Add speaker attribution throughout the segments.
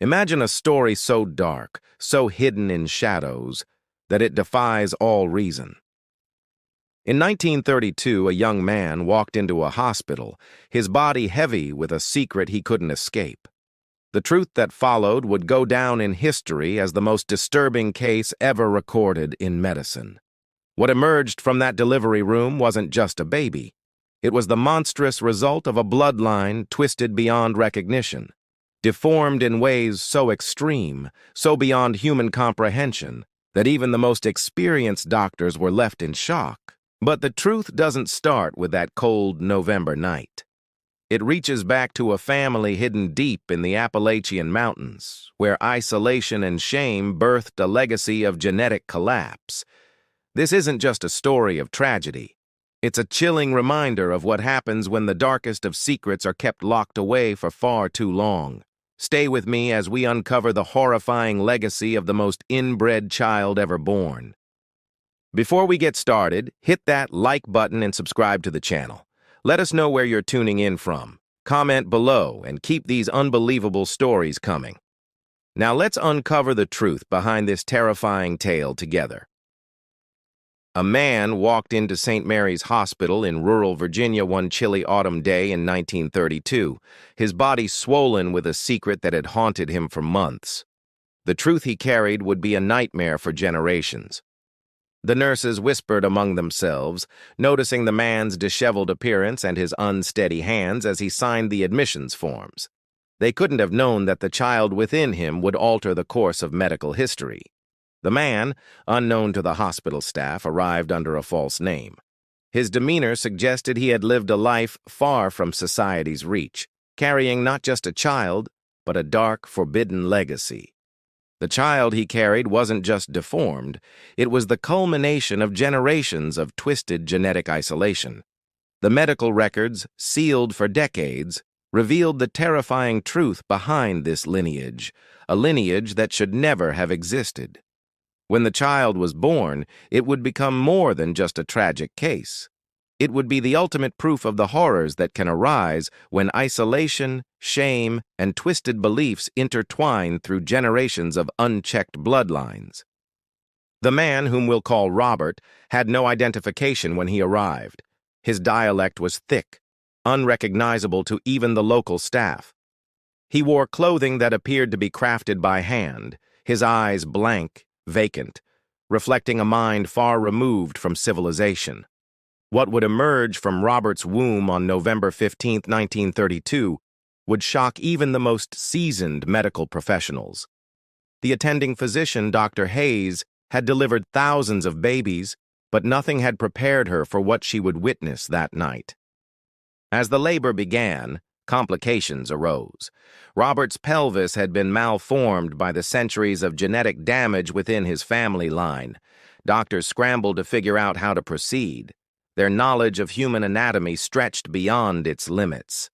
Speaker 1: Imagine a story so dark, so hidden in shadows, that it defies all reason. In 1932, a young man walked into a hospital, his body heavy with a secret he couldn't escape. The truth that followed would go down in history as the most disturbing case ever recorded in medicine. What emerged from that delivery room wasn't just a baby. It was the monstrous result of a bloodline twisted beyond recognition, deformed in ways so extreme, so beyond human comprehension, that even the most experienced doctors were left in shock. But the truth doesn't start with that cold November night. It reaches back to a family hidden deep in the Appalachian Mountains, where isolation and shame birthed a legacy of genetic collapse. This isn't just a story of tragedy. It's a chilling reminder of what happens when the darkest of secrets are kept locked away for far too long. Stay with me as we uncover the horrifying legacy of the most inbred child ever born. Before we get started, hit that like button and subscribe to the channel. Let us know where you're tuning in from. Comment below and keep these unbelievable stories coming. Now let's uncover the truth behind this terrifying tale together. A man walked into St. Mary's Hospital in rural Virginia one chilly autumn day in 1932, his body swollen with a secret that had haunted him for months. The truth he carried would be a nightmare for generations. The nurses whispered among themselves, noticing the man's disheveled appearance and his unsteady hands as he signed the admissions forms. They couldn't have known that the child within him would alter the course of medical history. The man, unknown to the hospital staff, arrived under a false name. His demeanor suggested he had lived a life far from society's reach, carrying not just a child, but a dark, forbidden legacy. The child he carried wasn't just deformed, it was the culmination of generations of twisted genetic isolation. The medical records, sealed for decades, revealed the terrifying truth behind this lineage, a lineage that should never have existed. When the child was born, it would become more than just a tragic case. It would be the ultimate proof of the horrors that can arise when isolation, shame, and twisted beliefs intertwine through generations of unchecked bloodlines. The man, whom we'll call Robert, had no identification when he arrived. His dialect was thick, unrecognizable to even the local staff. He wore clothing that appeared to be crafted by hand, his eyes blank, vacant, reflecting a mind far removed from civilization. What would emerge from Robert's womb on November 15, 1932, would shock even the most seasoned medical professionals. The attending physician, Dr. Hayes, had delivered thousands of babies, but nothing had prepared her for what she would witness that night. As the labor began, complications arose. Robert's pelvis had been malformed by the centuries of genetic damage within his family line. Doctors scrambled to figure out how to proceed. Their knowledge of human anatomy stretched beyond its limits.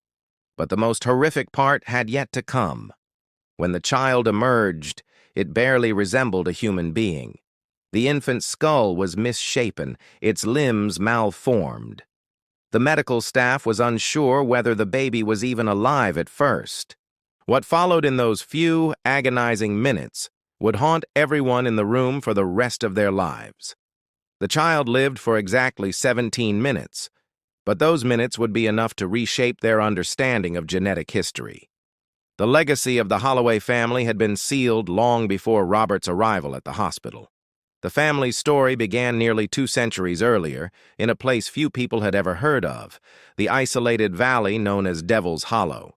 Speaker 1: But the most horrific part had yet to come. When the child emerged, it barely resembled a human being. The infant's skull was misshapen, its limbs malformed. The medical staff was unsure whether the baby was even alive at first. What followed in those few, agonizing minutes would haunt everyone in the room for the rest of their lives. The child lived for exactly 17 minutes, but those minutes would be enough to reshape their understanding of genetic history. The legacy of the Holloway family had been sealed long before Robert's arrival at the hospital. The family's story began nearly 2 centuries earlier, in a place few people had ever heard of, the isolated valley known as Devil's Hollow.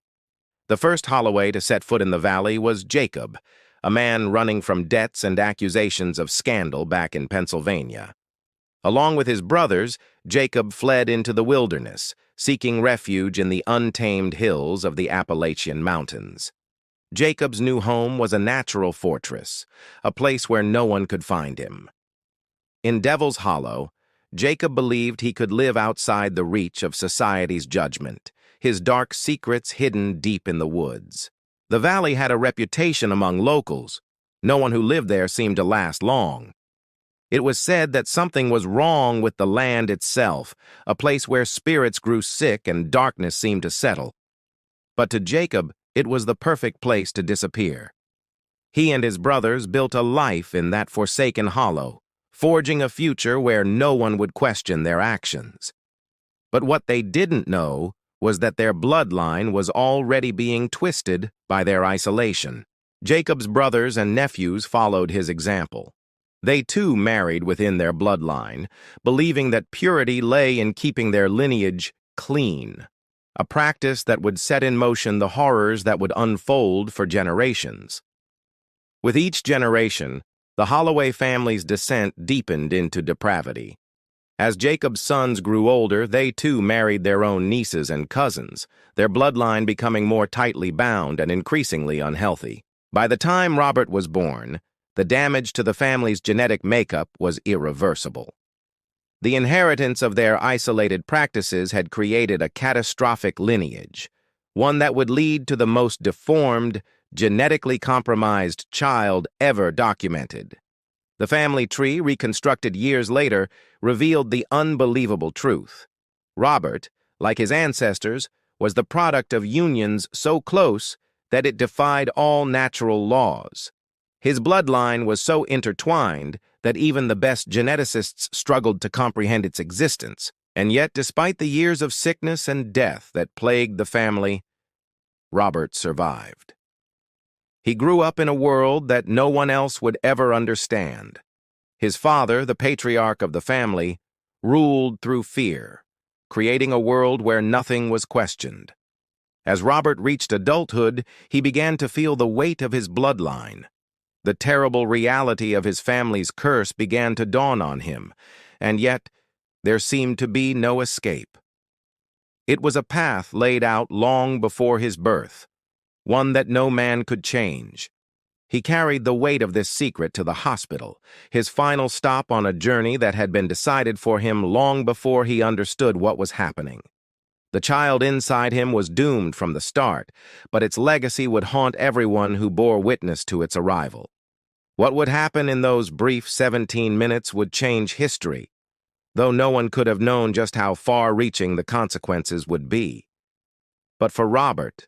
Speaker 1: The first Holloway to set foot in the valley was Jacob, a man running from debts and accusations of scandal back in Pennsylvania. Along with his brothers, Jacob fled into the wilderness, seeking refuge in the untamed hills of the Appalachian Mountains. Jacob's new home was a natural fortress, a place where no one could find him. In Devil's Hollow, Jacob believed he could live outside the reach of society's judgment, his dark secrets hidden deep in the woods. The valley had a reputation among locals. No one who lived there seemed to last long. It was said that something was wrong with the land itself, a place where spirits grew sick and darkness seemed to settle. But to Jacob, it was the perfect place to disappear. He and his brothers built a life in that forsaken hollow, forging a future where no one would question their actions. But what they didn't know was that their bloodline was already being twisted by their isolation. Jacob's brothers and nephews followed his example. They too married within their bloodline, believing that purity lay in keeping their lineage clean, a practice that would set in motion the horrors that would unfold for generations. With each generation, the Holloway family's descent deepened into depravity. As Jacob's sons grew older, they too married their own nieces and cousins, their bloodline becoming more tightly bound and increasingly unhealthy. By the time Robert was born, the damage to the family's genetic makeup was irreversible. The inheritance of their isolated practices had created a catastrophic lineage, one that would lead to the most deformed, genetically compromised child ever documented. The family tree, reconstructed years later, revealed the unbelievable truth. Robert, like his ancestors, was the product of unions so close that it defied all natural laws. His bloodline was so intertwined that even the best geneticists struggled to comprehend its existence. And yet, despite the years of sickness and death that plagued the family, Robert survived. He grew up in a world that no one else would ever understand. His father, the patriarch of the family, ruled through fear, creating a world where nothing was questioned. As Robert reached adulthood, he began to feel the weight of his bloodline. The terrible reality of his family's curse began to dawn on him, and yet there seemed to be no escape. It was a path laid out long before his birth, one that no man could change. He carried the weight of this secret to the hospital, his final stop on a journey that had been decided for him long before he understood what was happening. The child inside him was doomed from the start, but its legacy would haunt everyone who bore witness to its arrival. What would happen in those brief 17 minutes would change history, though no one could have known just how far-reaching the consequences would be. But for Robert,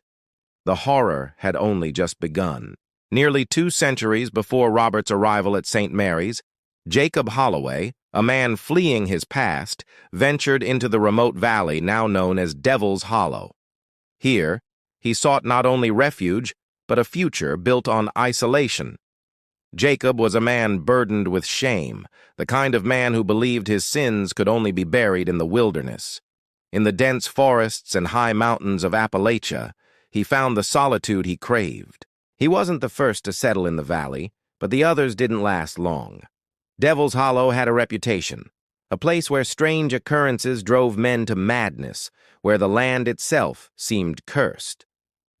Speaker 1: the horror had only just begun. Nearly 2 centuries before Robert's arrival at St. Mary's, Jacob Holloway, a man fleeing his past, ventured into the remote valley now known as Devil's Hollow. Here, he sought not only refuge, but a future built on isolation. Jacob was a man burdened with shame, the kind of man who believed his sins could only be buried in the wilderness. In the dense forests and high mountains of Appalachia, he found the solitude he craved. He wasn't the first to settle in the valley, but the others didn't last long. Devil's Hollow had a reputation, a place where strange occurrences drove men to madness, where the land itself seemed cursed.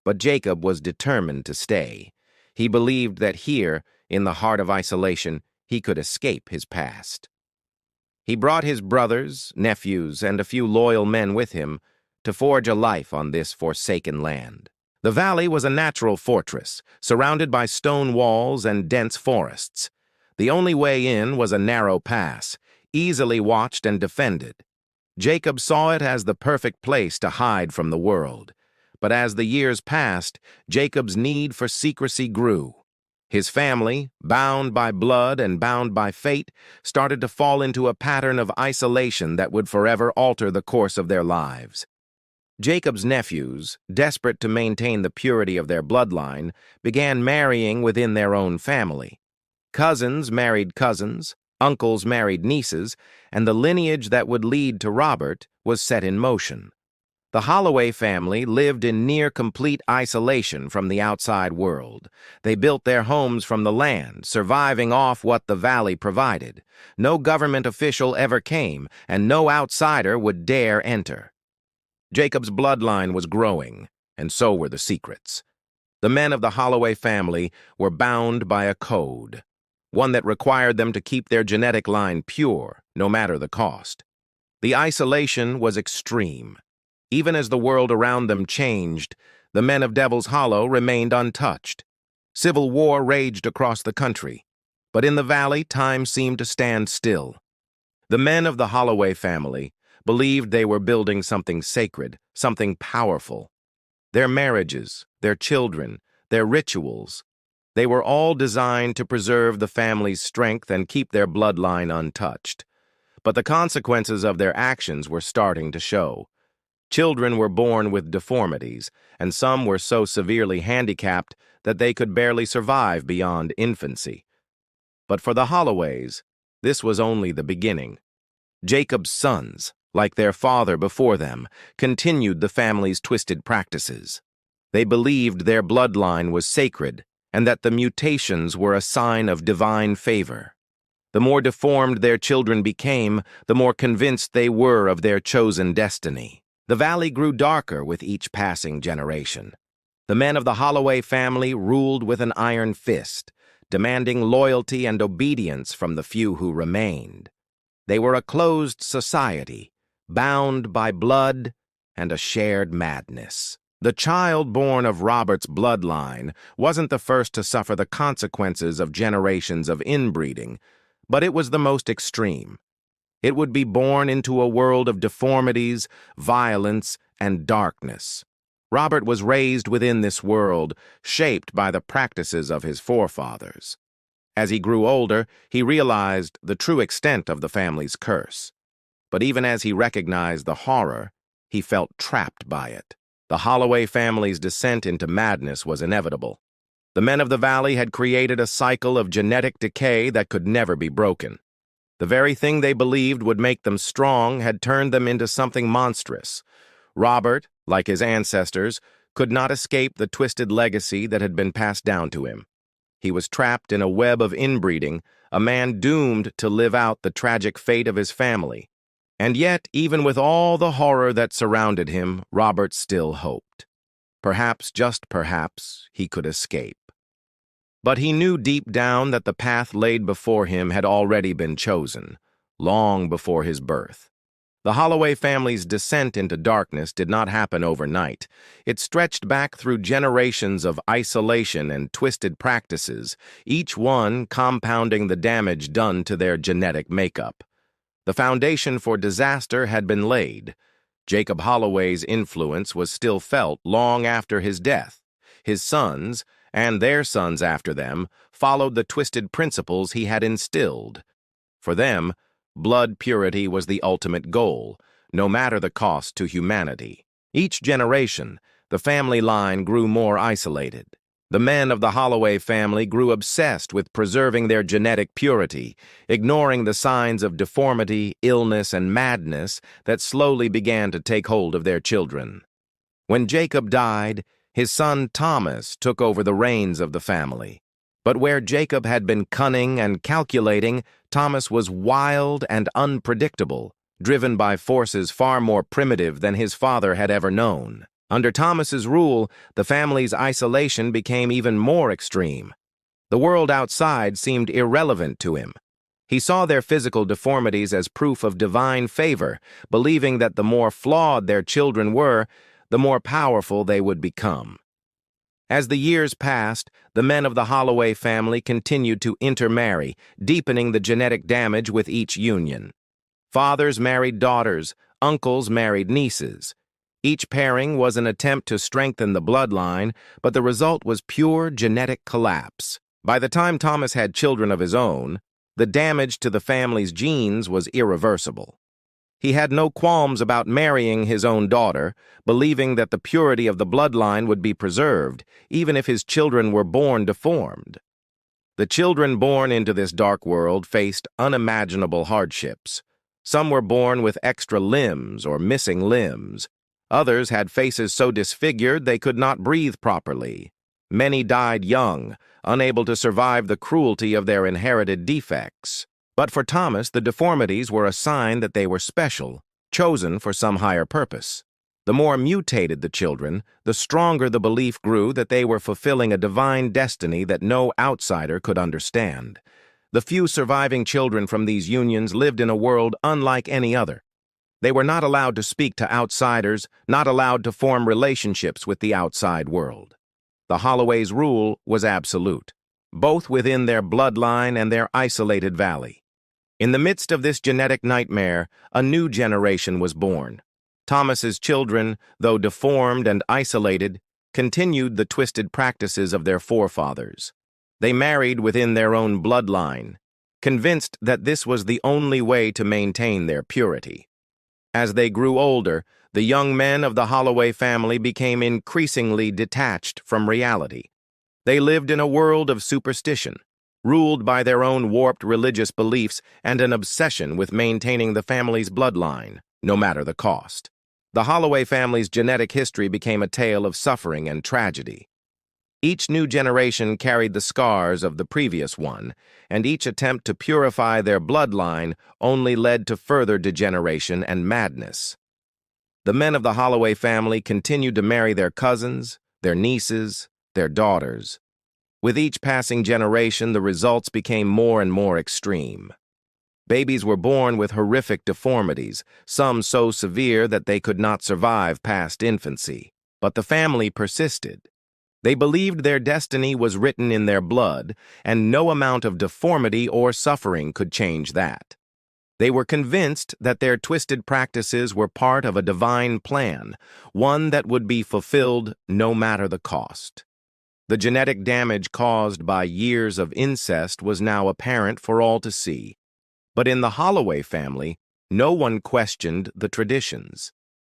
Speaker 1: But Jacob was determined to stay. He believed that here, in the heart of isolation, he could escape his past. He brought his brothers, nephews, and a few loyal men with him to forge a life on this forsaken land. The valley was a natural fortress, surrounded by stone walls and dense forests. The only way in was a narrow pass, easily watched and defended. Jacob saw it as the perfect place to hide from the world. But as the years passed, Jacob's need for secrecy grew. His family, bound by blood and bound by fate, started to fall into a pattern of isolation that would forever alter the course of their lives. Jacob's nephews, desperate to maintain the purity of their bloodline, began marrying within their own family. Cousins married cousins, uncles married nieces, and the lineage that would lead to Robert was set in motion. The Holloway family lived in near-complete isolation from the outside world. They built their homes from the land, surviving off what the valley provided. No government official ever came, and no outsider would dare enter. Jacob's bloodline was growing, and so were the secrets. The men of the Holloway family were bound by a code, one that required them to keep their genetic line pure, no matter the cost. The isolation was extreme. Even as the world around them changed, the men of Devil's Hollow remained untouched. Civil war raged across the country, but in the valley time seemed to stand still. The men of the Holloway family believed they were building something sacred, something powerful. Their marriages, their children, their rituals, They were all designed to preserve the family's strength and keep their bloodline untouched. But the consequences of their actions were starting to show. Children were born with deformities, and some were so severely handicapped that they could barely survive beyond infancy. But for the Holloways, this was only the beginning. Jacob's sons, like their father before them, continued the family's twisted practices. They believed their bloodline was sacred and that the mutations were a sign of divine favor. The more deformed their children became, the more convinced they were of their chosen destiny. The valley grew darker with each passing generation. The men of the Holloway family ruled with an iron fist, demanding loyalty and obedience from the few who remained. They were a closed society, bound by blood and a shared madness. The child born of Robert's bloodline wasn't the first to suffer the consequences of generations of inbreeding, but it was the most extreme. It would be born into a world of deformities, violence, and darkness. Robert was raised within this world, shaped by the practices of his forefathers. As he grew older, he realized the true extent of the family's curse. But even as he recognized the horror, he felt trapped by it. The Holloway family's descent into madness was inevitable. The men of the valley had created a cycle of genetic decay that could never be broken. The very thing they believed would make them strong had turned them into something monstrous. Robert, like his ancestors, could not escape the twisted legacy that had been passed down to him. He was trapped in a web of inbreeding, a man doomed to live out the tragic fate of his family. And yet, even with all the horror that surrounded him, Robert still hoped. Perhaps, just perhaps, he could escape. But he knew deep down that the path laid before him had already been chosen, long before his birth. The Holloway family's descent into darkness did not happen overnight. It stretched back through generations of isolation and twisted practices, each one compounding the damage done to their genetic makeup. The foundation for disaster had been laid. Jacob Holloway's influence was still felt long after his death. His sons, and their sons after them, followed the twisted principles he had instilled. For them, blood purity was the ultimate goal, no matter the cost to humanity. Each generation, the family line grew more isolated. The men of the Holloway family grew obsessed with preserving their genetic purity, ignoring the signs of deformity, illness, and madness that slowly began to take hold of their children. When Jacob died, his son Thomas took over the reins of the family. But where Jacob had been cunning and calculating, Thomas was wild and unpredictable, driven by forces far more primitive than his father had ever known. Under Thomas's rule, the family's isolation became even more extreme. The world outside seemed irrelevant to him. He saw their physical deformities as proof of divine favor, believing that the more flawed their children were, the more powerful they would become. As the years passed, the men of the Holloway family continued to intermarry, deepening the genetic damage with each union. Fathers married daughters, uncles married nieces. Each pairing was an attempt to strengthen the bloodline, but the result was pure genetic collapse. By the time Thomas had children of his own, the damage to the family's genes was irreversible. He had no qualms about marrying his own daughter, believing that the purity of the bloodline would be preserved, even if his children were born deformed. The children born into this dark world faced unimaginable hardships. Some were born with extra limbs or missing limbs. Others had faces so disfigured they could not breathe properly. Many died young, unable to survive the cruelty of their inherited defects. But for Thomas, the deformities were a sign that they were special, chosen for some higher purpose. The more mutated the children, the stronger the belief grew that they were fulfilling a divine destiny that no outsider could understand. The few surviving children from these unions lived in a world unlike any other. They were not allowed to speak to outsiders, not allowed to form relationships with the outside world. The Holloways' rule was absolute, both within their bloodline and their isolated valley. In the midst of this genetic nightmare, a new generation was born. Thomas's children, though deformed and isolated, continued the twisted practices of their forefathers. They married within their own bloodline, convinced that this was the only way to maintain their purity. As they grew older, the young men of the Holloway family became increasingly detached from reality. They lived in a world of superstition, ruled by their own warped religious beliefs and an obsession with maintaining the family's bloodline, no matter the cost. The Holloway family's genetic history became a tale of suffering and tragedy. Each new generation carried the scars of the previous one, and each attempt to purify their bloodline only led to further degeneration and madness. The men of the Holloway family continued to marry their cousins, their nieces, their daughters. With each passing generation, the results became more and more extreme. Babies were born with horrific deformities, some so severe that they could not survive past infancy. But the family persisted. They believed their destiny was written in their blood, and no amount of deformity or suffering could change that. They were convinced that their twisted practices were part of a divine plan, one that would be fulfilled no matter the cost. The genetic damage caused by years of incest was now apparent for all to see. But in the Holloway family, no one questioned the traditions.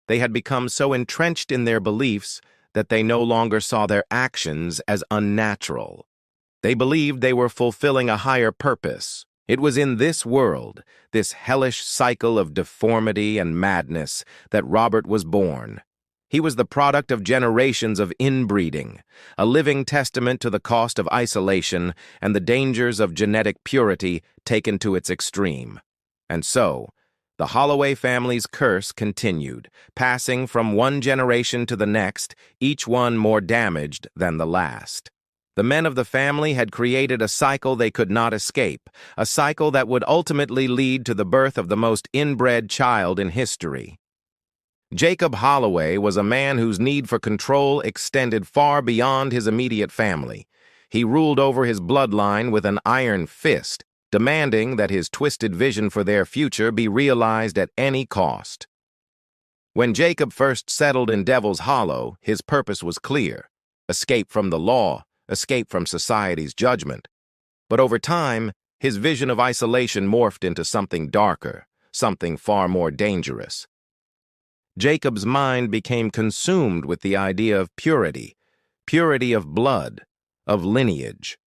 Speaker 1: They had become so entrenched in their beliefs that they no longer saw their actions as unnatural. They believed they were fulfilling a higher purpose. It was in this world, this hellish cycle of deformity and madness, that Robert was born. He was the product of generations of inbreeding, a living testament to the cost of isolation and the dangers of genetic purity taken to its extreme. And so, the Holloway family's curse continued, passing from one generation to the next, each one more damaged than the last. The men of the family had created a cycle they could not escape, a cycle that would ultimately lead to the birth of the most inbred child in history. Jacob Holloway was a man whose need for control extended far beyond his immediate family. He ruled over his bloodline with an iron fist, demanding that his twisted vision for their future be realized at any cost. When Jacob first settled in Devil's Hollow, his purpose was clear: escape from the law, escape from society's judgment. But over time, his vision of isolation morphed into something darker, something far more dangerous. Jacob's mind became consumed with the idea of purity of blood, of lineage.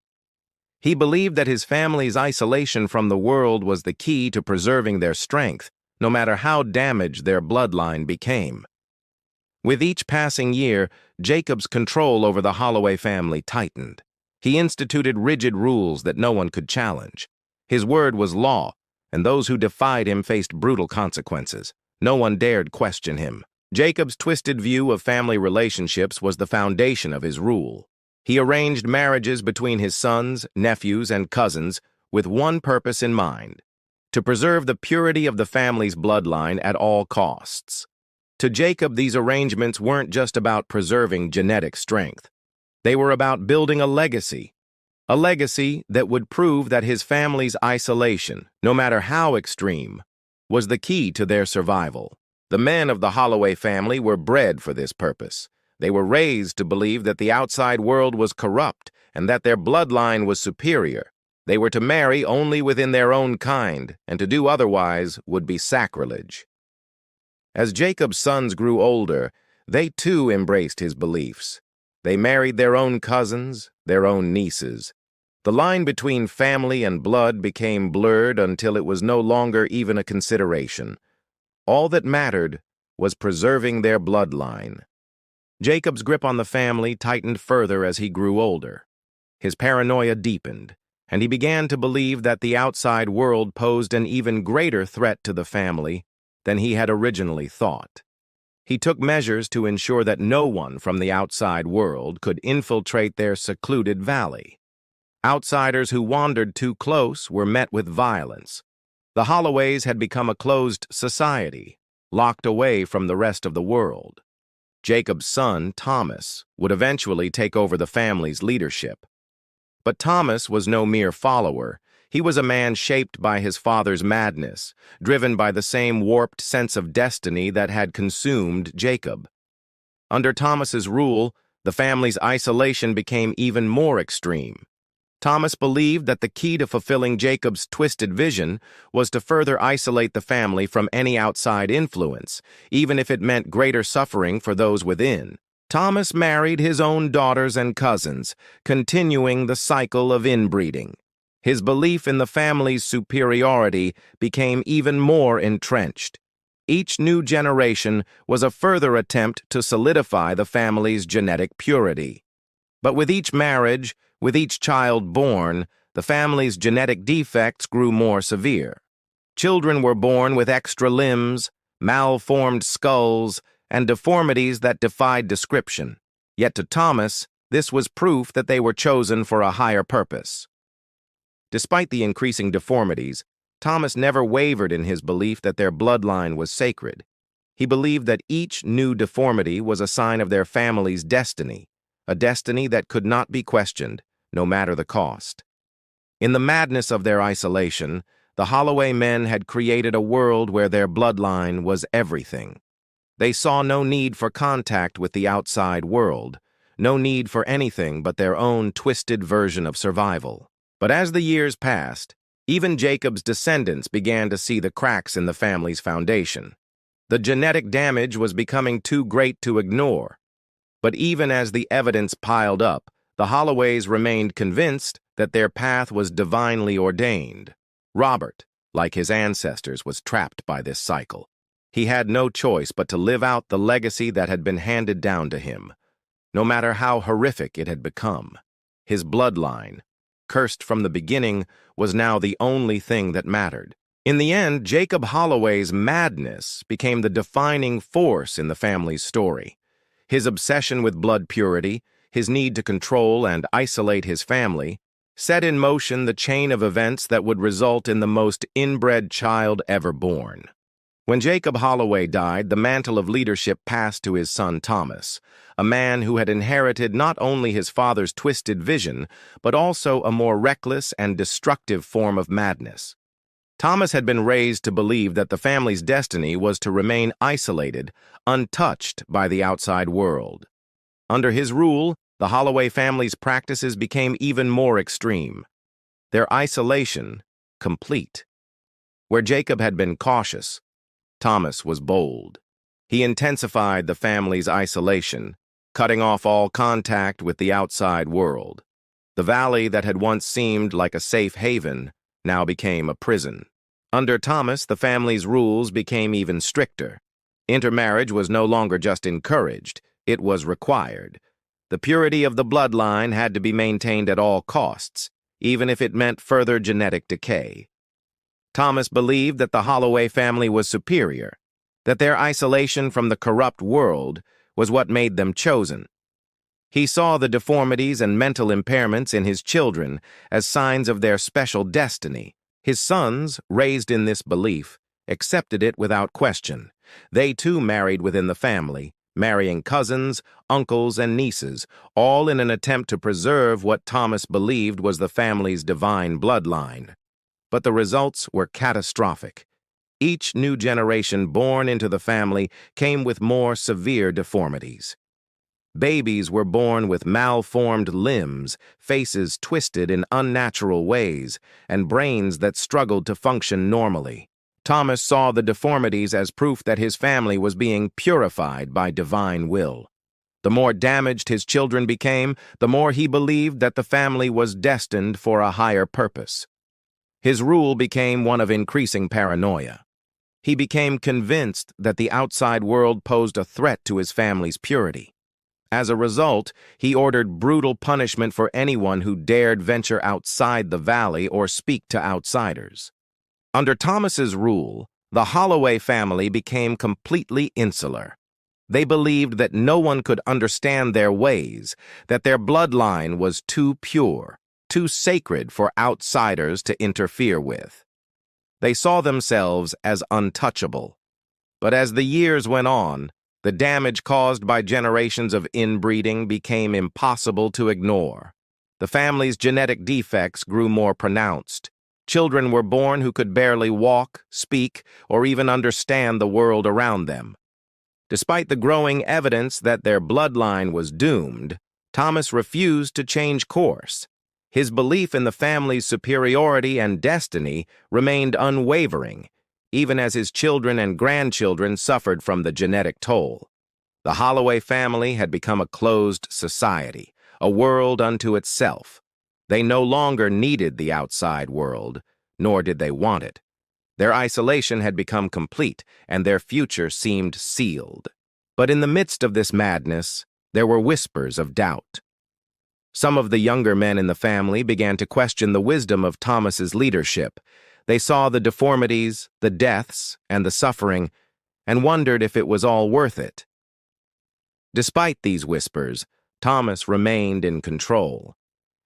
Speaker 1: He believed that his family's isolation from the world was the key to preserving their strength, no matter how damaged their bloodline became. With each passing year, Jacob's control over the Holloway family tightened. He instituted rigid rules that no one could challenge. His word was law, and those who defied him faced brutal consequences. No one dared question him. Jacob's twisted view of family relationships was the foundation of his rule. He arranged marriages between his sons, nephews, and cousins with one purpose in mind: to preserve the purity of the family's bloodline at all costs. To Jacob, these arrangements weren't just about preserving genetic strength. They were about building a legacy that would prove that his family's isolation, no matter how extreme, was the key to their survival. The men of the Holloway family were bred for this purpose. They were raised to believe that the outside world was corrupt and that their bloodline was superior. They were to marry only within their own kind, and to do otherwise would be sacrilege. As Jacob's sons grew older, they too embraced his beliefs. They married their own cousins, their own nieces. The line between family and blood became blurred until it was no longer even a consideration. All that mattered was preserving their bloodline. Jacob's grip on the family tightened further as he grew older. His paranoia deepened, and he began to believe that the outside world posed an even greater threat to the family than he had originally thought. He took measures to ensure that no one from the outside world could infiltrate their secluded valley. Outsiders who wandered too close were met with violence. The Holloways had become a closed society, locked away from the rest of the world. Jacob's son, Thomas, would eventually take over the family's leadership. But Thomas was no mere follower. He was a man shaped by his father's madness, driven by the same warped sense of destiny that had consumed Jacob. Under Thomas's rule, the family's isolation became even more extreme. Thomas believed that the key to fulfilling Jacob's twisted vision was to further isolate the family from any outside influence, even if it meant greater suffering for those within. Thomas married his own daughters and cousins, continuing the cycle of inbreeding. His belief in the family's superiority became even more entrenched. Each new generation was a further attempt to solidify the family's genetic purity. But with each marriage, with each child born, the family's genetic defects grew more severe. Children were born with extra limbs, malformed skulls, and deformities that defied description. Yet to Thomas, this was proof that they were chosen for a higher purpose. Despite the increasing deformities, Thomas never wavered in his belief that their bloodline was sacred. He believed that each new deformity was a sign of their family's destiny, a destiny that could not be questioned, no matter the cost. In the madness of their isolation, the Holloway men had created a world where their bloodline was everything. They saw no need for contact with the outside world, no need for anything but their own twisted version of survival. But as the years passed, even Jacob's descendants began to see the cracks in the family's foundation. The genetic damage was becoming too great to ignore. But even as the evidence piled up, the Holloways remained convinced that their path was divinely ordained. Robert, like his ancestors, was trapped by this cycle. He had no choice but to live out the legacy that had been handed down to him, no matter how horrific it had become. His bloodline, cursed from the beginning, was now the only thing that mattered. In the end, Jacob Holloway's madness became the defining force in the family's story. His obsession with blood purity, his need to control and isolate his family, set in motion the chain of events that would result in the most inbred child ever born. When Jacob Holloway died, the mantle of leadership passed to his son Thomas, a man who had inherited not only his father's twisted vision, but also a more reckless and destructive form of madness. Thomas had been raised to believe that the family's destiny was to remain isolated, untouched by the outside world. Under his rule, the Holloway family's practices became even more extreme. Their isolation, complete. Where Jacob had been cautious, Thomas was bold. He intensified the family's isolation, cutting off all contact with the outside world. The valley that had once seemed like a safe haven now became a prison. Under Thomas, the family's rules became even stricter. Intermarriage was no longer just encouraged, it was required. The purity of the bloodline had to be maintained at all costs, even if it meant further genetic decay. Thomas believed that the Holloway family was superior, that their isolation from the corrupt world was what made them chosen. He saw the deformities and mental impairments in his children as signs of their special destiny. His sons, raised in this belief, accepted it without question. They too married within the family, marrying cousins, uncles, and nieces, all in an attempt to preserve what Thomas believed was the family's divine bloodline. But the results were catastrophic. Each new generation born into the family came with more severe deformities. Babies were born with malformed limbs, faces twisted in unnatural ways, and brains that struggled to function normally. Thomas saw the deformities as proof that his family was being purified by divine will. The more damaged his children became, the more he believed that the family was destined for a higher purpose. His rule became one of increasing paranoia. He became convinced that the outside world posed a threat to his family's purity. As a result, he ordered brutal punishment for anyone who dared venture outside the valley or speak to outsiders. Under Thomas's rule, the Holloway family became completely insular. They believed that no one could understand their ways, that their bloodline was too pure, too sacred for outsiders to interfere with. They saw themselves as untouchable. But as the years went on, the damage caused by generations of inbreeding became impossible to ignore. The family's genetic defects grew more pronounced. Children were born who could barely walk, speak, or even understand the world around them. Despite the growing evidence that their bloodline was doomed, Thomas refused to change course. His belief in the family's superiority and destiny remained unwavering, even as his children and grandchildren suffered from the genetic toll. The Holloway family had become a closed society, a world unto itself. They no longer needed the outside world, nor did they want it. Their isolation had become complete, and their future seemed sealed. But in the midst of this madness, there were whispers of doubt. Some of the younger men in the family began to question the wisdom of Thomas's leadership. They saw the deformities, the deaths, and the suffering, and wondered if it was all worth it. Despite these whispers, Thomas remained in control.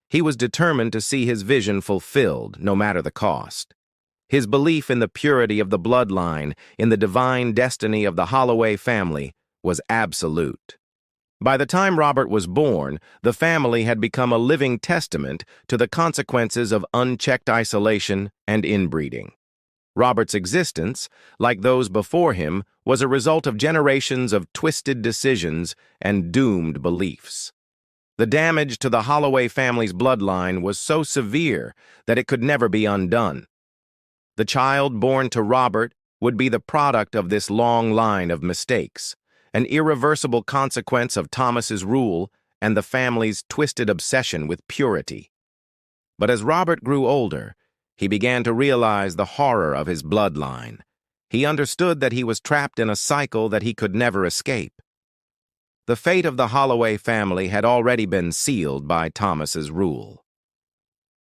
Speaker 1: He was determined to see his vision fulfilled, no matter the cost. His belief in the purity of the bloodline, in the divine destiny of the Holloway family, was absolute. By the time Robert was born, the family had become a living testament to the consequences of unchecked isolation and inbreeding. Robert's existence, like those before him, was a result of generations of twisted decisions and doomed beliefs. The damage to the Holloway family's bloodline was so severe that it could never be undone. The child born to Robert would be the product of this long line of mistakes, an irreversible consequence of Thomas's rule and the family's twisted obsession with purity. But as Robert grew older, he began to realize the horror of his bloodline. He understood that he was trapped in a cycle that he could never escape. The fate of the Holloway family had already been sealed by Thomas's rule.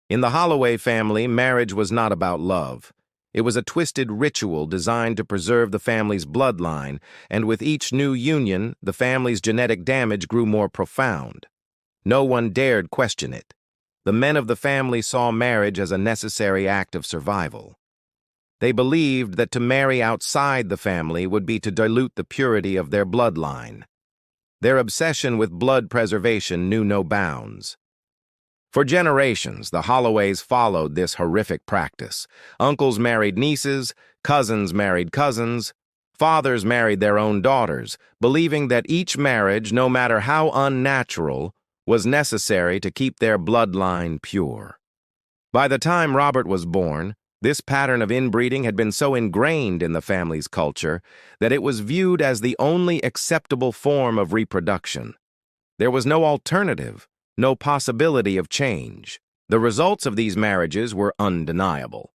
Speaker 1: In the Holloway family, marriage was not about love. It was a twisted ritual designed to preserve the family's bloodline, and with each new union, the family's genetic damage grew more profound. No one dared question it. The men of the family saw marriage as a necessary act of survival. They believed that to marry outside the family would be to dilute the purity of their bloodline. Their obsession with blood preservation knew no bounds. For generations, the Holloways followed this horrific practice. Uncles married nieces, cousins married cousins, fathers married their own daughters, believing that each marriage, no matter how unnatural, was necessary to keep their bloodline pure. By the time Robert was born, this pattern of inbreeding had been so ingrained in the family's culture that it was viewed as the only acceptable form of reproduction. There was no alternative, no possibility of change. The results of these marriages were undeniable.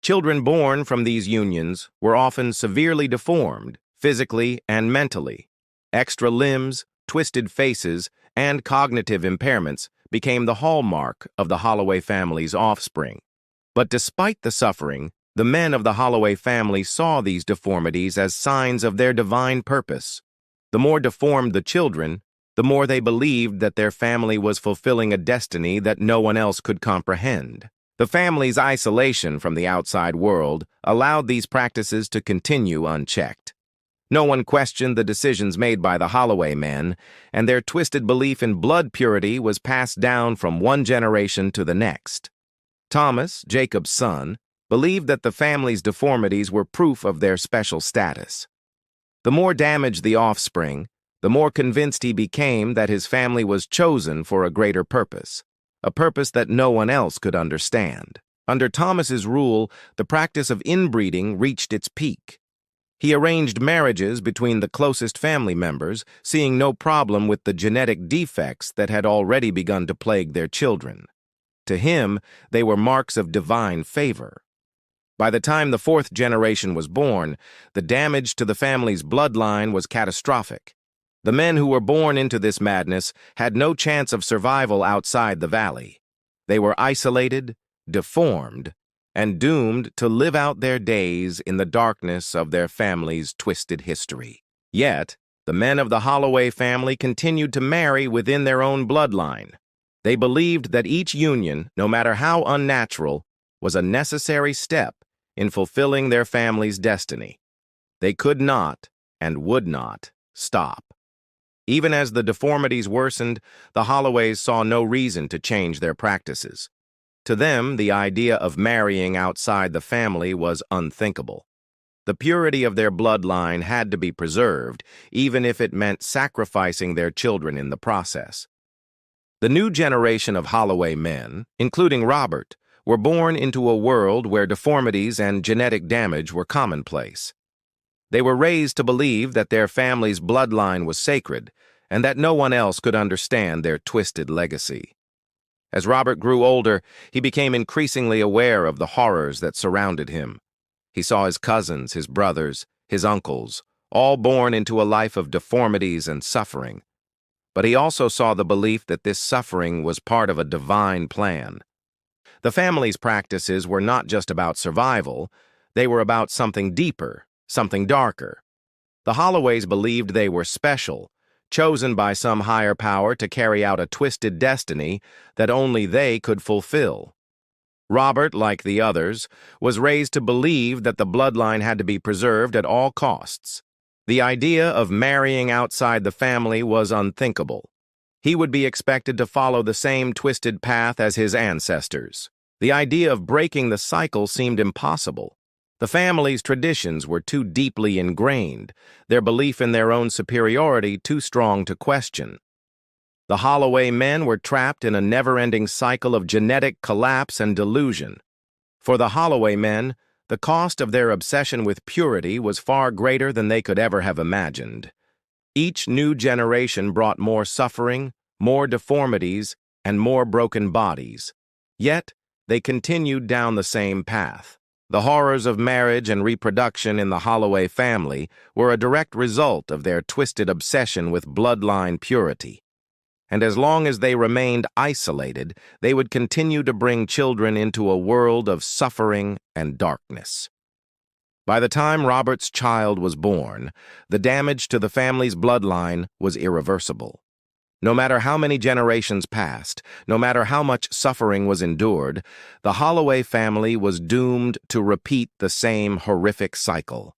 Speaker 1: Children born from these unions were often severely deformed, physically and mentally. Extra limbs, twisted faces, and cognitive impairments became the hallmark of the Holloway family's offspring. But despite the suffering, the men of the Holloway family saw these deformities as signs of their divine purpose. The more deformed the children, the more they believed that their family was fulfilling a destiny that no one else could comprehend. The family's isolation from the outside world allowed these practices to continue unchecked. No one questioned the decisions made by the Holloway men, and their twisted belief in blood purity was passed down from one generation to the next. Thomas, Jacob's son, believed that the family's deformities were proof of their special status. The more damaged the offspring, the more convinced he became that his family was chosen for a greater purpose, a purpose that no one else could understand. Under Thomas's rule, the practice of inbreeding reached its peak. He arranged marriages between the closest family members, seeing no problem with the genetic defects that had already begun to plague their children. To him, they were marks of divine favor. By the time the fourth generation was born, the damage to the family's bloodline was catastrophic. The men who were born into this madness had no chance of survival outside the valley. They were isolated, deformed, and doomed to live out their days in the darkness of their family's twisted history. Yet, the men of the Holloway family continued to marry within their own bloodline. They believed that each union, no matter how unnatural, was a necessary step in fulfilling their family's destiny. They could not and would not stop. Even as the deformities worsened, the Holloways saw no reason to change their practices. To them, the idea of marrying outside the family was unthinkable. The purity of their bloodline had to be preserved, even if it meant sacrificing their children in the process. The new generation of Holloway men, including Robert, were born into a world where deformities and genetic damage were commonplace. They were raised to believe that their family's bloodline was sacred and that no one else could understand their twisted legacy. As Robert grew older, he became increasingly aware of the horrors that surrounded him. He saw his cousins, his brothers, his uncles, all born into a life of deformities and suffering. But he also saw the belief that this suffering was part of a divine plan. The family's practices were not just about survival, they were about something deeper, something darker. The Holloways believed they were special, chosen by some higher power to carry out a twisted destiny that only they could fulfill. Robert, like the others, was raised to believe that the bloodline had to be preserved at all costs. The idea of marrying outside the family was unthinkable. He would be expected to follow the same twisted path as his ancestors. The idea of breaking the cycle seemed impossible. The family's traditions were too deeply ingrained, their belief in their own superiority too strong to question. The Holloway men were trapped in a never-ending cycle of genetic collapse and delusion. For the Holloway men, the cost of their obsession with purity was far greater than they could ever have imagined. Each new generation brought more suffering, more deformities, and more broken bodies. Yet, they continued down the same path. The horrors of marriage and reproduction in the Holloway family were a direct result of their twisted obsession with bloodline purity. And as long as they remained isolated, they would continue to bring children into a world of suffering and darkness. By the time Robert's child was born, the damage to the family's bloodline was irreversible. No matter how many generations passed, no matter how much suffering was endured, the Holloway family was doomed to repeat the same horrific cycle.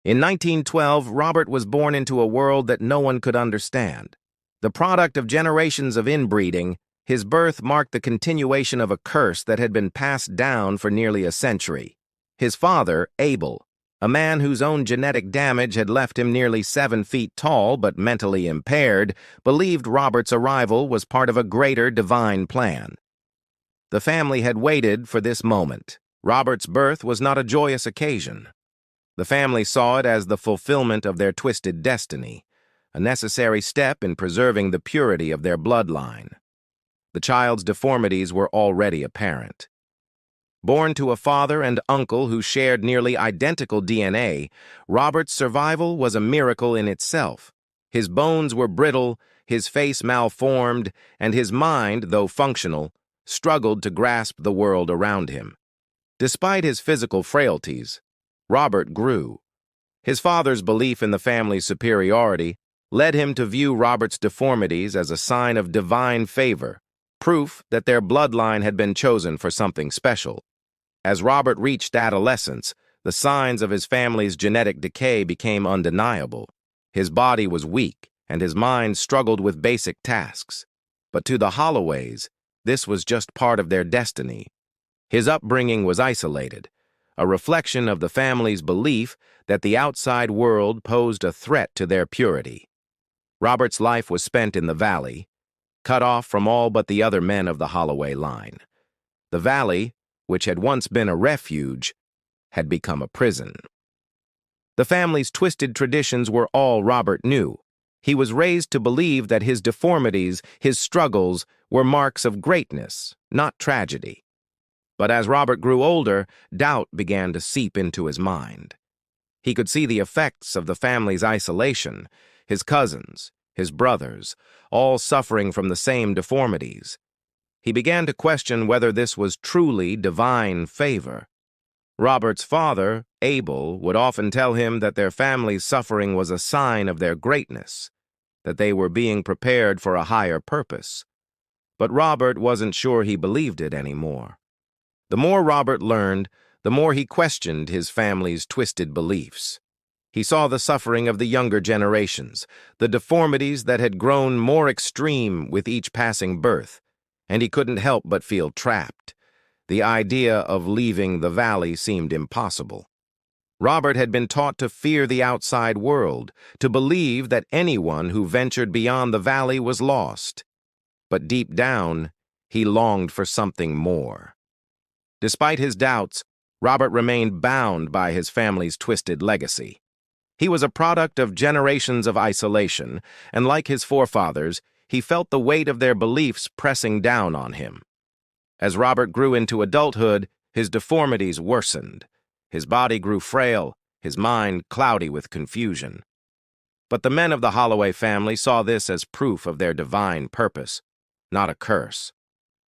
Speaker 1: In 1912, Robert was born into a world that no one could understand. The product of generations of inbreeding, his birth marked the continuation of a curse that had been passed down for nearly a century. His father, Abel, a man whose own genetic damage had left him nearly 7 feet tall but mentally impaired, believed Robert's arrival was part of a greater divine plan. The family had waited for this moment. Robert's birth was not a joyous occasion. The family saw it as the fulfillment of their twisted destiny, a necessary step in preserving the purity of their bloodline. The child's deformities were already apparent. Born to a father and uncle who shared nearly identical DNA, Robert's survival was a miracle in itself. His bones were brittle, his face malformed, and his mind, though functional, struggled to grasp the world around him. Despite his physical frailties, Robert grew. His father's belief in the family's superiority led him to view Robert's deformities as a sign of divine favor, proof that their bloodline had been chosen for something special. As Robert reached adolescence, the signs of his family's genetic decay became undeniable. His body was weak, and his mind struggled with basic tasks. But to the Holloways, this was just part of their destiny. His upbringing was isolated, a reflection of the family's belief that the outside world posed a threat to their purity. Robert's life was spent in the valley, cut off from all but the other men of the Holloway line. The valley, which had once been a refuge, had become a prison. The family's twisted traditions were all Robert knew. He was raised to believe that his deformities, his struggles, were marks of greatness, not tragedy. But as Robert grew older, doubt began to seep into his mind. He could see the effects of the family's isolation, his cousins, his brothers, all suffering from the same deformities. He began to question whether this was truly divine favor. Robert's father, Abel, would often tell him that their family's suffering was a sign of their greatness, that they were being prepared for a higher purpose. But Robert wasn't sure he believed it anymore. The more Robert learned, the more he questioned his family's twisted beliefs. He saw the suffering of the younger generations, the deformities that had grown more extreme with each passing birth, and he couldn't help but feel trapped. The idea of leaving the valley seemed impossible. Robert had been taught to fear the outside world, to believe that anyone who ventured beyond the valley was lost. but deep down, he longed for something more. Despite his doubts, Robert remained bound by his family's twisted legacy. He was a product of generations of isolation, and like his forefathers, he felt the weight of their beliefs pressing down on him. As Robert grew into adulthood, his deformities worsened. His body grew frail, his mind cloudy with confusion. But the men of the Holloway family saw this as proof of their divine purpose, not a curse.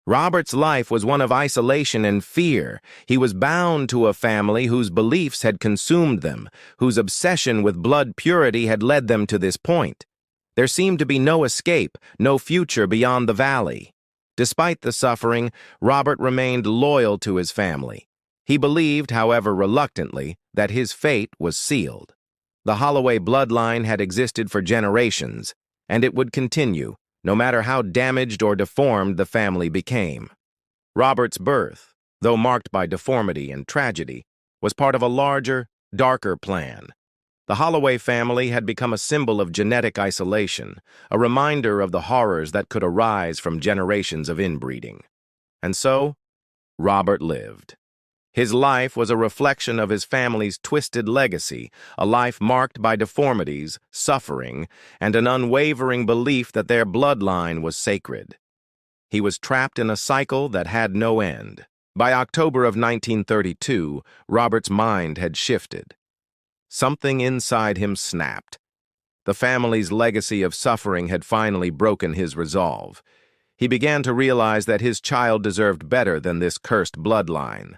Speaker 1: Robert's life was one of isolation and fear. He was bound to a family whose beliefs had consumed them, whose obsession with blood purity had led them to this point. There seemed to be no escape, no future beyond the valley. Despite the suffering, Robert remained loyal to his family. He believed, however reluctantly, that his fate was sealed. The Holloway bloodline had existed for generations, and it would continue, no matter how damaged or deformed the family became. Robert's birth, though marked by deformity and tragedy, was part of a larger, darker plan. The Holloway family had become a symbol of genetic isolation, a reminder of the horrors that could arise from generations of inbreeding. And so, Robert lived. His life was a reflection of his family's twisted legacy, a life marked by deformities, suffering, and an unwavering belief that their bloodline was sacred. He was trapped in a cycle that had no end. By October of 1932, Robert's mind had shifted. Something inside him snapped. The family's legacy of suffering had finally broken his resolve. He began to realize that his child deserved better than this cursed bloodline.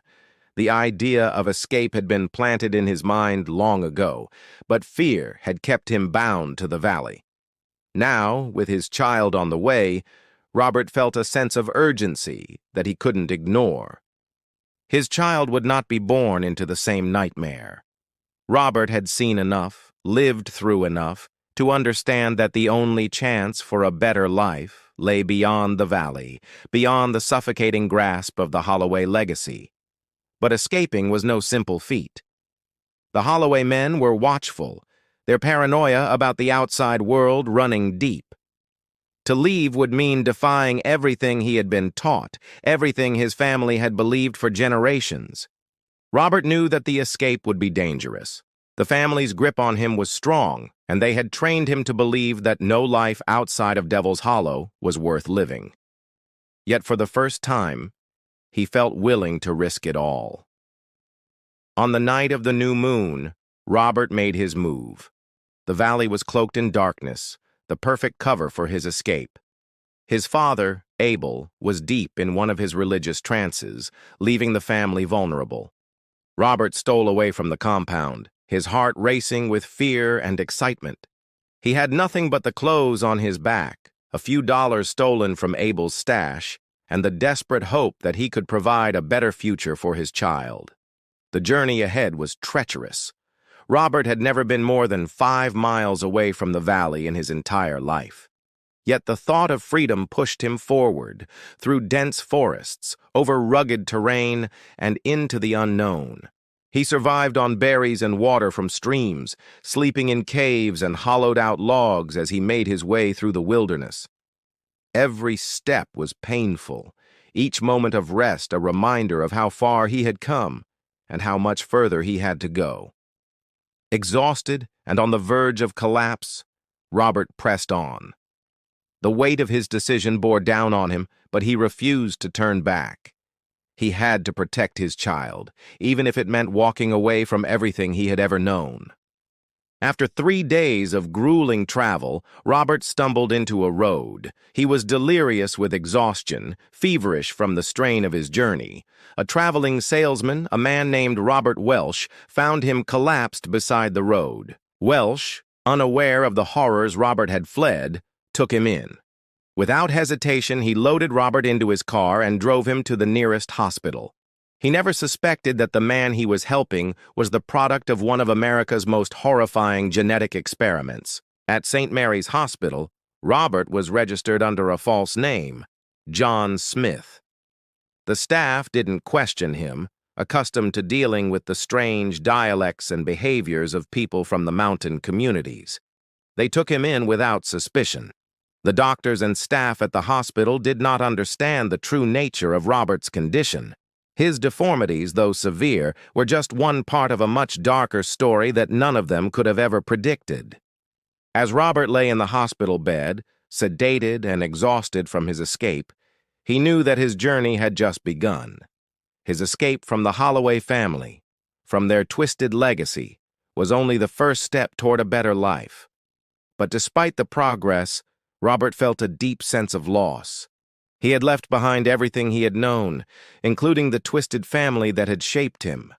Speaker 1: The idea of escape had been planted in his mind long ago, but fear had kept him bound to the valley. Now, with his child on the way, Robert felt a sense of urgency that he couldn't ignore. His child would not be born into the same nightmare. Robert had seen enough, lived through enough, to understand that the only chance for a better life lay beyond the valley, beyond the suffocating grasp of the Holloway legacy. But escaping was no simple feat. The Holloway men were watchful, their paranoia about the outside world running deep. To leave would mean defying everything he had been taught, everything his family had believed for generations. Robert knew that the escape would be dangerous. The family's grip on him was strong, and they had trained him to believe that no life outside of Devil's Hollow was worth living. Yet for the first time, he felt willing to risk it all. On the night of the new moon, Robert made his move. The valley was cloaked in darkness, the perfect cover for his escape. His father, Abel, was deep in one of his religious trances, leaving the family vulnerable. Robert stole away from the compound, his heart racing with fear and excitement. He had nothing but the clothes on his back, a few dollars stolen from Abel's stash, and the desperate hope that he could provide a better future for his child. The journey ahead was treacherous. Robert had never been more than 5 miles away from the valley in his entire life. Yet the thought of freedom pushed him forward, through dense forests, over rugged terrain, and into the unknown. He survived on berries and water from streams, sleeping in caves and hollowed-out logs as he made his way through the wilderness. Every step was painful, each moment of rest a reminder of how far he had come and how much further he had to go. Exhausted and on the verge of collapse, Robert pressed on. The weight of his decision bore down on him, but he refused to turn back. He had to protect his child, even if it meant walking away from everything he had ever known. After 3 days of grueling travel, Robert stumbled into a road. He was delirious with exhaustion, feverish from the strain of his journey. A traveling salesman, a man named Robert Welsh, found him collapsed beside the road. Welsh, unaware of the horrors Robert had fled, took him in. Without hesitation, he loaded Robert into his car and drove him to the nearest hospital. He never suspected that the man he was helping was the product of one of America's most horrifying genetic experiments. At St. Mary's Hospital, Robert was registered under a false name, John Smith. The staff didn't question him, accustomed to dealing with the strange dialects and behaviors of people from the mountain communities. They took him in without suspicion. The doctors and staff at the hospital did not understand the true nature of Robert's condition. His deformities, though severe, were just one part of a much darker story that none of them could have ever predicted. As Robert lay in the hospital bed, sedated and exhausted from his escape, he knew that his journey had just begun. His escape from the Holloway family, from their twisted legacy, was only the first step toward a better life. But despite the progress, Robert felt a deep sense of loss. He had left behind everything he had known, including the twisted family that had shaped him.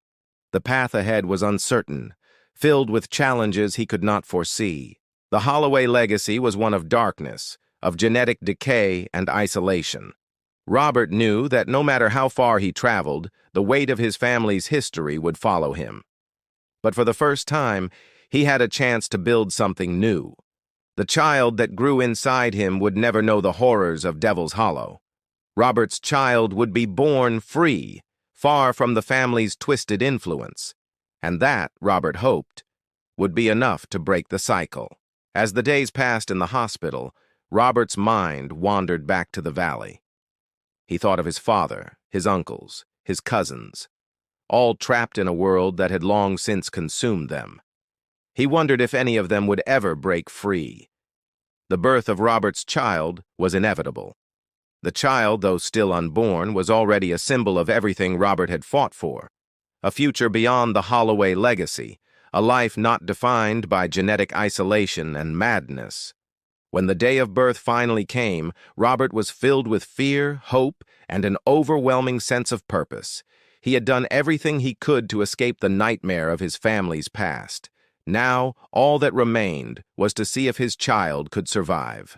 Speaker 1: The path ahead was uncertain, filled with challenges he could not foresee. The Holloway legacy was one of darkness, of genetic decay and isolation. Robert knew that no matter how far he traveled, the weight of his family's history would follow him. But for the first time, he had a chance to build something new. The child that grew inside him would never know the horrors of Devil's Hollow. Robert's child would be born free, far from the family's twisted influence. And that, Robert hoped, would be enough to break the cycle. As the days passed in the hospital, Robert's mind wandered back to the valley. He thought of his father, his uncles, his cousins, all trapped in a world that had long since consumed them. He wondered if any of them would ever break free. The birth of Robert's child was inevitable. The child, though still unborn, was already a symbol of everything Robert had fought for. A future beyond the Holloway legacy, a life not defined by genetic isolation and madness. When the day of birth finally came, Robert was filled with fear, hope, and an overwhelming sense of purpose. He had done everything he could to escape the nightmare of his family's past. Now, all that remained was to see if his child could survive.